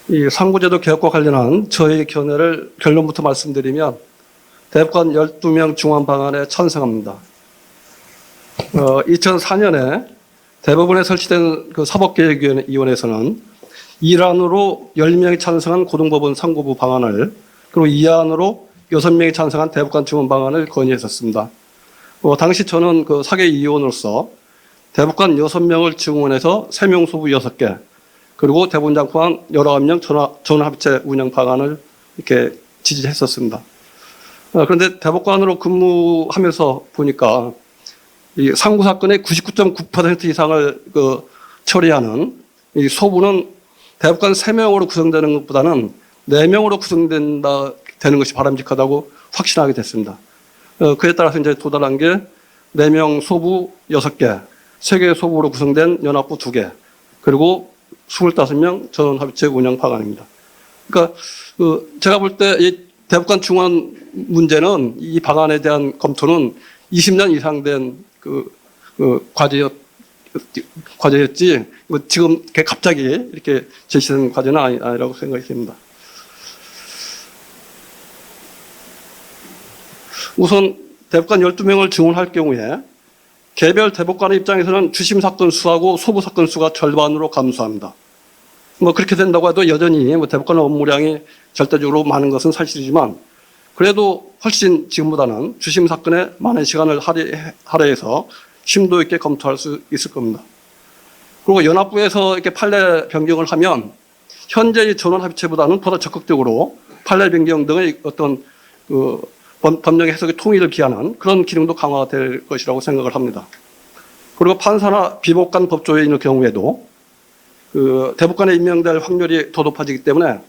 이 상부제도 개혁과 관련한 저의 결론부터 말씀드리면 대법관 12명 중환 방안에 찬성합니다. 2004년에 대법원에 설치된 그 사법개혁위원회에서는 1안으로 10명이 찬성한 고등법원 상고부 방안을, 그리고 2안으로 6명이 찬성한 대법관 중환 방안을 건의했었습니다. 당시 저는 그 사개위원으로서 대법관 6명을 증원해서 3명 소부 6개, 그리고 대법원장 포함 19명 전원합의체 운영 방안을 이렇게 지지했었습니다. 그런데 대법관으로 근무하면서 보니까 이 상고 사건의 99.9% 이상을 처리하는 이 소부는 대법관 3명으로 구성되는 것보다는 4명으로 되는 것이 바람직하다고 확신하게 됐습니다. 그에 따라서 이제 도달한 게 4명 소부 6개, 3개 소부로 구성된 연합부 2개, 그리고 25명 전원합의체 운영 방안입니다. 그러니까 제가 볼 때 이 대법관 중환 문제는 이 방안에 대한 검토는 20년 이상 된 과제였지, 지금 갑자기 이렇게 제시된 과제는 아니라고 생각이 듭니다. 우선 대법관 12명을 증원할 경우에 개별 대법관의 입장에서는 주심 사건 수하고 소부 사건 수가 절반으로 감소합니다. 그렇게 된다고 해도 여전히 대법관 업무량이 절대적으로 많은 것은 사실이지만, 그래도 훨씬 지금보다는 주심 사건에 많은 시간을 할애해서 심도 있게 검토할 수 있을 겁니다. 그리고 연합부에서 이렇게 판례 변경을 하면 현재의 전원합의체보다는 보다 적극적으로 판례 변경 등의 어떤 법령 해석의 통일을 기하는 그런 기능도 강화될 것이라고 생각을 합니다. 그리고 판사나 비법관 법조인의 경우에도 대법관에 임명될 확률이 더 높아지기 때문에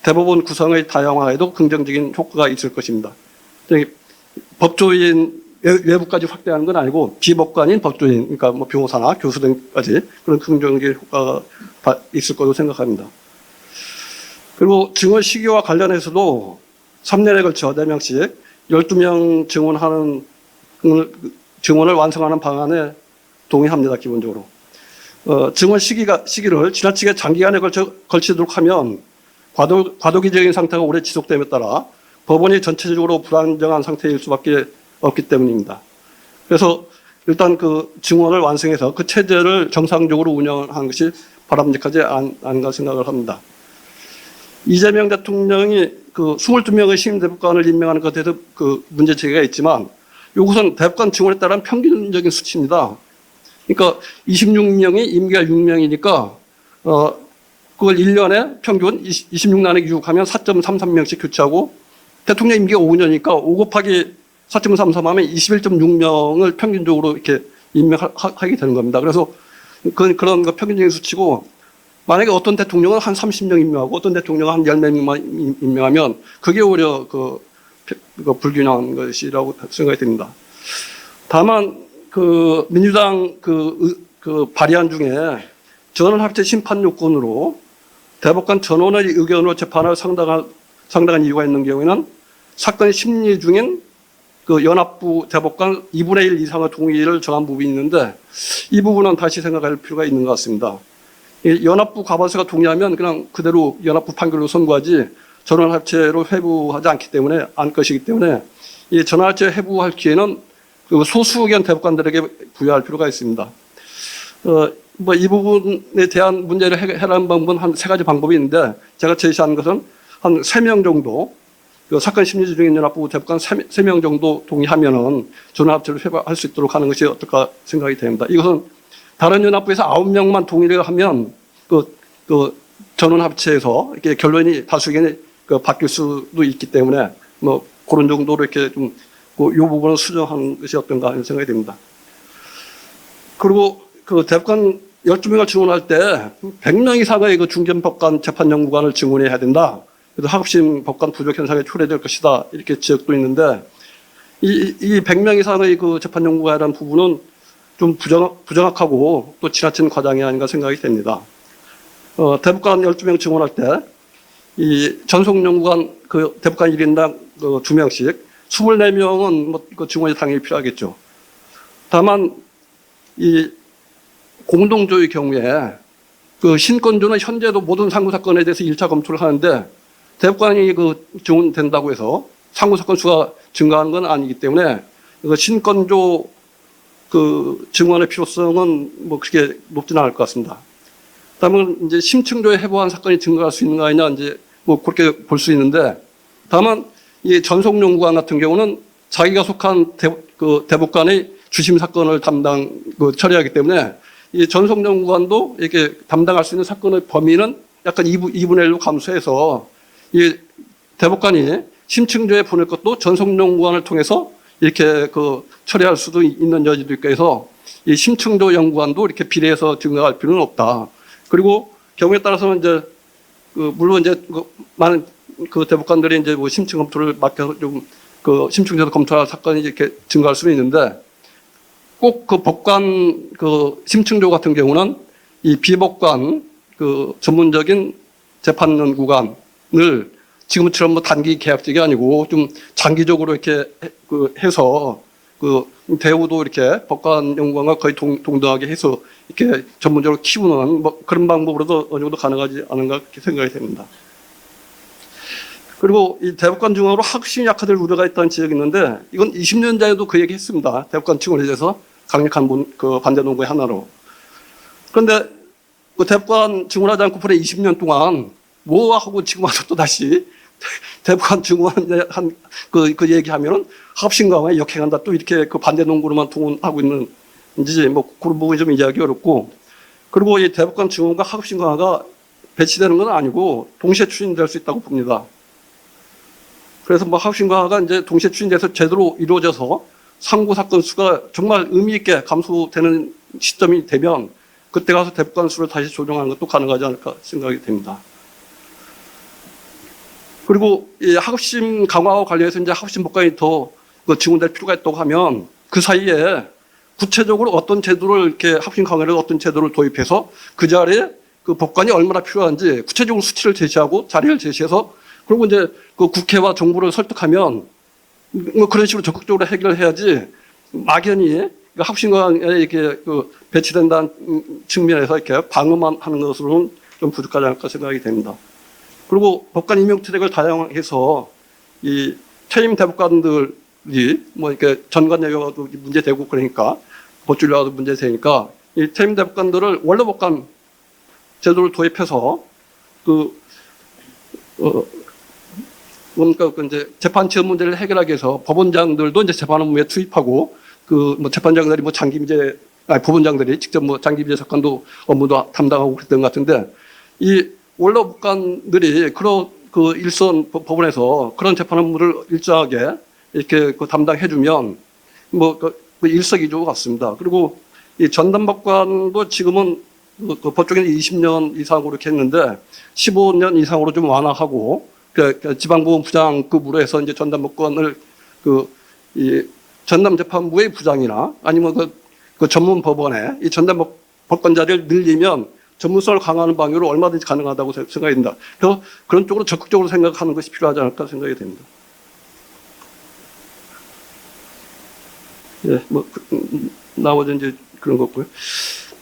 대법원 구성의 다양화에도 긍정적인 효과가 있을 것입니다. 법조인 외부까지 확대하는 건 아니고 비법관인 법조인, 그러니까 변호사나 교수 등까지 그런 긍정적인 효과가 있을 거로 생각합니다. 그리고 증언 시기와 관련해서도 3년에 걸쳐 4명씩 12명 증언을 완성하는 방안에 동의합니다, 기본적으로. 증언 시기를 지나치게 장기간에 걸치도록 하면 과도기적인 상태가 오래 지속됨에 따라 법원이 전체적으로 불안정한 상태일 수밖에 없기 때문입니다. 그래서 일단 증언을 완성해서 그 체제를 정상적으로 운영하는 것이 바람직하지 않은가 생각을 합니다. 이재명 대통령이 22명의 시민대법관을 임명하는 것에 대해서 문제 제기가 있지만, 이것은 대법관 증언에 따른 평균적인 수치입니다. 그러니까 26명이 임기가 6명이니까 그걸 1년에 평균 26 나누기 6 하면 4.33명씩 교체하고, 대통령 임기가 5년이니까 5 곱하기 4.33 하면 21.6명을 평균적으로 이렇게 임명하게 되는 겁니다. 그래서 그런 거 평균적인 수치고, 만약에 어떤 대통령은 한 30명 임명하고 어떤 대통령은 한 10명만 임명하면 그게 오히려 불균형한 것이라고 생각이 듭니다. 다만 민주당 발의안 중에 전원합의체 심판 요건으로 대법관 전원의 의견으로 재판을 상당한 이유가 있는 경우에는 사건 심리 중인 연합부 대법관 2분의 1 이상의 동의를 정한 부분이 있는데, 이 부분은 다시 생각할 필요가 있는 것 같습니다. 연합부 과반수가 동의하면 그냥 그대로 연합부 판결로 선고하지 전원합의체로 회부하지 않을 것이기 때문에 이 전원합의체 회부할 기회는 소수 의견 대법관들에게 부여할 필요가 있습니다. 이 부분에 대한 문제를 해결하는 방법은 한 3가지 방법이 있는데, 제가 제시한 것은 한 3명 정도, 사건 심리 중인 연합부 대법관 3명 정도 동의하면은 전원합의체로 회부할 수 있도록 하는 것이 어떨까 생각이 됩니다. 이것은 다른 연합부에서 9명만 동의를 하면 전원합의체에서 이렇게 결론이 다수 의견이 바뀔 수도 있기 때문에 그런 정도로 이렇게 좀 이 부분을 수정하는 것이 어떤가 하는 생각이 듭니다. 그리고 대법관 12명을 증언할 때 100명 이상의 중견법관 재판연구관을 증언해야 된다. 그래서 하급심 법관 부족 현상에 초래될 것이다. 이렇게 지적도 있는데, 이 100명 이상의 재판연구관이라는 부분은 좀 부정확하고 또 지나친 과장이 아닌가 생각이 됩니다. 대법관 12명 증언할 때, 이 전속연구관 대법관 1인당 2명씩, 24명은 증언이 당연히 필요하겠죠. 다만, 이 공동조의 경우에 그 신건조는 현재도 모든 상고 사건에 대해서 1차 검토를 하는데 대법관이 그 증언된다고 해서 상고 사건 수가 증가하는 건 아니기 때문에 그 신건조 그 증언의 필요성은 뭐 그렇게 높지는 않을 것 같습니다. 다음은 이제 심층조에 해부한 사건이 증가할 수 있는가 아니냐 이제 뭐 그렇게 볼 수 있는데 다만 이 전속연구관 같은 경우는 자기가 속한 대법관의 주심 사건을 처리하기 때문에 이 전속연구관도 이렇게 담당할 수 있는 사건의 범위는 약간 2분의 1로 감소해서 이 대법관이 심층조에 보낼 것도 전속연구관을 통해서 이렇게 처리할 수도 있는 여지도 있고 해서 이 심층조 연구관도 이렇게 비례해서 증가할 필요는 없다. 그리고 경우에 따라서는 이제 물론 이제 많은 대법관들이 이제 뭐 심층 검토를 맡겨서 좀 심층조에서 검토할 사건이 이렇게 증가할 수는 있는데 꼭 법관 심층조 같은 경우는 이 비법관 전문적인 재판 연구관을 지금처럼 뭐 단기 계약직이 아니고 좀 장기적으로 이렇게 해서 대우도 이렇게 법관 연구관과 거의 동등하게 해서 이렇게 전문적으로 키우는 뭐 그런 방법으로도 어느 정도 가능하지 않은가 그렇게 생각이 됩니다. 그리고 이 대법관 중앙으로 학식이 약화될 우려가 있다는 지적이 있는데 이건 20년 전에도 그 얘기 했습니다. 대법관 증언에 대해서 강력한 반대 논거의 하나로. 그런데 대법관 증언하지 않고 불에 20년 동안 뭐 하고 지금 와서 또 다시 대법관 증언 그 얘기하면은 합심 강화에 역행한다 또 이렇게 반대 논거로만 동원하고 있는지 뭐 그런 부분이 좀 이해하기 어렵고 그리고 이 대법관 증언과 합심 강화가 배치되는 건 아니고 동시에 추진될 수 있다고 봅니다. 그래서 뭐 합심 강화가 이제 동시에 추진돼서 제대로 이루어져서 상고 사건 수가 정말 의미 있게 감소되는 시점이 되면 그때 가서 대법관 수를 다시 조정하는 것도 가능하지 않을까 생각이 됩니다. 그리고 이 합심 강화와 관련해서 이제 합심 법관이 더 증언될 필요가 있다고 하면 그 사이에 구체적으로 어떤 제도를 이렇게 합심 강화를 어떤 제도를 도입해서 그 자리에 법관이 얼마나 필요한지 구체적으로 수치를 제시하고 자리를 제시해서 그리고 이제 국회와 정부를 설득하면 뭐 그런 식으로 적극적으로 해결을 해야지 막연히 합심 강화에 이렇게 배치된다는 측면에서 이렇게 방어만 하는 것으로는 좀 부족하지 않을까 생각이 됩니다. 그리고 법관 임용 트랙을 다양해서 이 퇴임 대법관들이 뭐 이렇게 전관 여가도 문제되고 그러니까 법률 여가도 문제되니까 이 퇴임 대법관들을 원로 법관 제도를 도입해서 그러니까 이제 재판 지원 문제를 해결하기 위해서 법원장들도 이제 재판 업무에 투입하고 뭐 재판장들이 뭐 법원장들이 직접 뭐 장기비제 사건도 업무도 담당하고 그랬던 것 같은데 이 원로 법관들이 일선 법원에서 그런 재판 업무를 일정하게 이렇게 담당해주면 뭐 일석이조 같습니다. 그리고 이 전담법관도 지금은 법조계는 20년 이상으로 이렇게 했는데 15년 이상으로 좀 완화하고 지방법원부장급으로 해서 이제 전담법관을 이 전담재판부의 부장이나 아니면 전문 법원에 이 전담법관 자리를 늘리면 전문성을 강화하는 방향으로 얼마든지 가능하다고 생각이 듭니다. 그래서 그런 쪽으로 적극적으로 생각하는 것이 필요하지 않을까 생각이 됩니다. 예, 뭐, 나머지 이제 그런 거고요.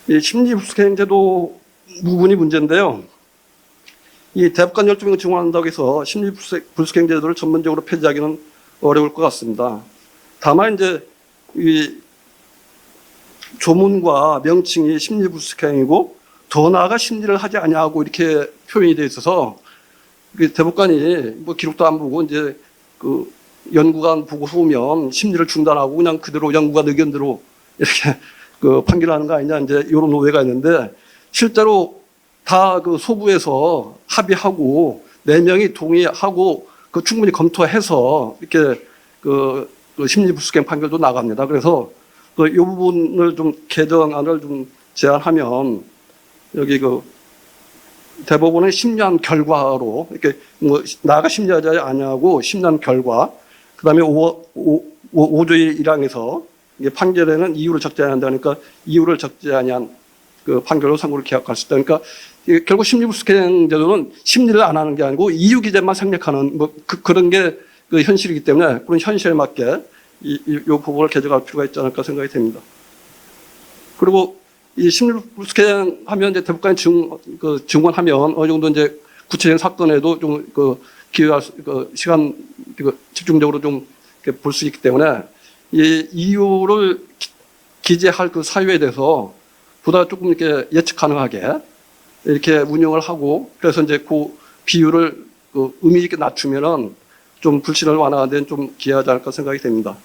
이 심리불수행제도 부분이 문제인데요. 이 대법관 12명을 증언한다고 해서 심리불수행제도를 전면적으로 폐지하기는 어려울 것 같습니다. 다만 이제 이 조문과 명칭이 심리불수행이고 더 나아가 심리를 하지 아니하고 이렇게 표현이 돼 있어서 대법관이 뭐 기록도 안 보고 이제 연구관 보고 오면 심리를 중단하고 그냥 그대로 연구관 의견대로 이렇게 판결하는 거 아니냐 이제 이런 오해가 있는데 실제로 다 소부에서 합의하고 4명이 동의하고 충분히 검토해서 이렇게 심리불수행 판결도 나갑니다. 그래서 이 부분을 좀 개정안을 좀 제안하면 여기 대법원의 심리한 결과로 이렇게 뭐 나가 심리하지 아니하고 심리한 결과 그다음에 5조의 1항에서 판결에는 이유를 적지 않는다니까 이유를 적지 아니한 판결로 상고를 기각할 수 있다. 그러니까 결국 심리불수행 제도는 심리를 안 하는 게 아니고 이유 기재만 생략하는 뭐 그런 게 현실이기 때문에 그런 현실에 맞게 이 부분을 개정할 필요가 있지 않을까 생각이 됩니다. 그리고 이 심리스캔 하면 이제 대법관이 증언하면 어느 정도 이제 구체적인 사건에도 좀 기여할 시간 집중적으로 좀 볼 수 있기 때문에 이 이유를 기재할 그 사유에 대해서 보다 조금 이렇게 예측 가능하게 이렇게 운영을 하고 그래서 이제 그 비율을 의미 있게 낮추면은 좀 불신을 완화하는 데는 좀 기여하지 않을까 생각이 됩니다.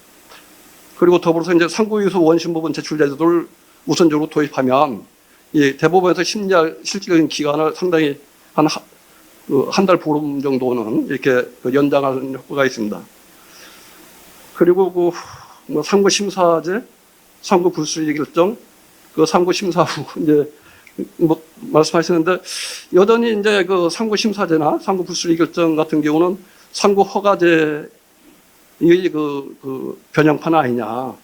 그리고 더불어서 이제 상고유소 원심법원 제출 제도를 우선적으로 도입하면 이 대법원에서 심리할 실질적인 기간을 상당히 한 달 보름 정도는 이렇게 연장하는 효과가 있습니다. 그리고 뭐 상고 심사제, 상고 불수리 결정, 상고 심사 후 이제 뭐 말씀하시는데 여전히 이제 상고 심사제나 상고 불수리 결정 같은 경우는 상고 허가제 이 변형판 아니냐.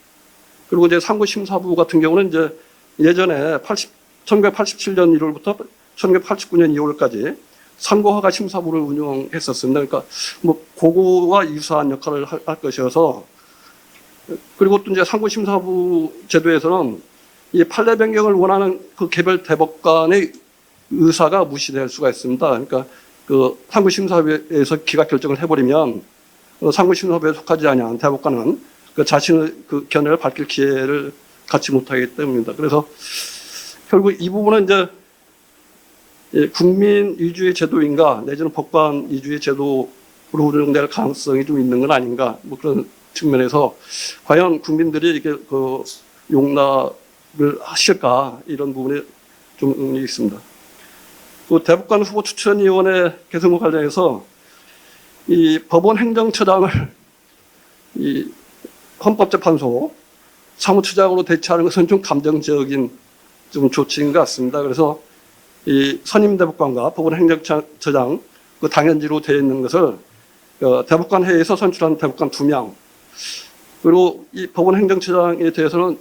그리고 이제 상고 심사부 같은 경우는 이제 예전에 1987년 1월부터 1989년 2월까지 상고 허가 심사부를 운영했었습니다. 그러니까 뭐 그거와 유사한 역할을 할 것이어서 그리고 또 이제 상고 심사부 제도에서는 이 판례 변경을 원하는 그 개별 대법관의 의사가 무시될 수가 있습니다. 그러니까 상고 심사부에서 기각 결정을 해버리면 상고 심사부에 속하지 않은 대법관은 자신의 견해를 밝힐 기회를 갖지 못하기 때문입니다. 그래서 결국 이 부분은 이제 국민 위주의 제도인가 내지는 법관 위주의 제도로 운영될 가능성이 좀 있는 건 아닌가 뭐 그런 측면에서 과연 국민들이 이렇게 용납을 하실까 이런 부분에 좀 의문이 있습니다. 대법관 후보 추천위원회 개선과 관련해서 이 법원 행정처장을 이 헌법재판소 사무처장으로 대체하는 것은 좀 감정적인 좀 조치인 것 같습니다. 그래서 이 선임 대법관과 법원 행정처장 당연지로 되어 있는 것을 대법관 회의에서 선출한 대법관 2명 그리고 이 법원 행정처장에 대해서는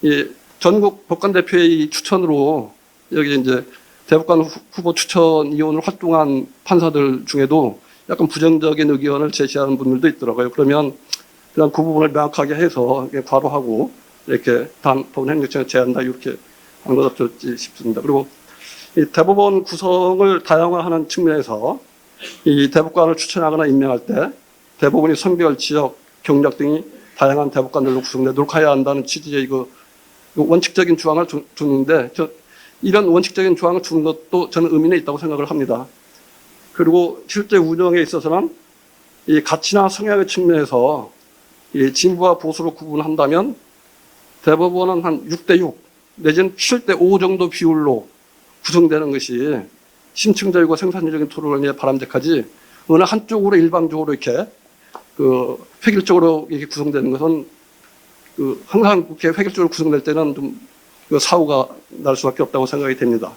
이 전국 법관 대표회의 추천으로 여기 이제 대법관 후보 추천위원으로 활동한 판사들 중에도 약간 부정적인 의견을 제시하는 분들도 있더라고요. 그러면 그냥 그 부분을 명확하게 해서 바로 하고 이렇게 법원 행정처장을 제한다 이렇게 하는 것 어떨지 싶습니다. 그리고 이 대법원 구성을 다양화하는 측면에서 이 대법관을 추천하거나 임명할 때 대법원이 성별, 지역, 경력 등이 다양한 대법관들로 구성되도록 해야 한다는 취지의 원칙적인 조항을 두는데 이런 원칙적인 조항을 두는 것도 저는 의미는 있다고 생각을 합니다. 그리고 실제 운영에 있어서는 이 가치나 성향의 측면에서 이 진보와 보수로 구분한다면 대법원은 한 6대6 내지는 7대5 정도 비율로 구성되는 것이 심층적이고 생산적인 토론을 위해 바람직하지 어느 한쪽으로 일방적으로 이렇게 획일적으로 이렇게 구성되는 것은 항상 그렇게 획일적으로 구성될 때는 좀 사고가 날 수밖에 없다고 생각이 됩니다.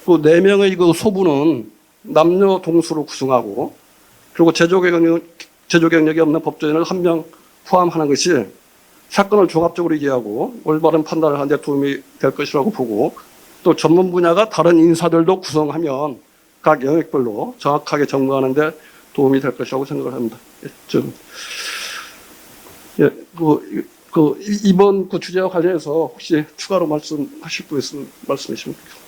그 4명의 소부는 남녀 동수로 구성하고 그리고 제조 경력이 없는 법조인을 1명 포함하는 것이 사건을 종합적으로 이해하고 올바른 판단을 하는 데 도움이 될 것이라고 보고 또 전문 분야가 다른 인사들도 구성하면 각 영역별로 정확하게 점검하는 데 도움이 될 것이라고 생각을 합니다. 이번 주제와 관련해서 혹시 추가로 말씀하실 분 있으면 말씀해 주십시오.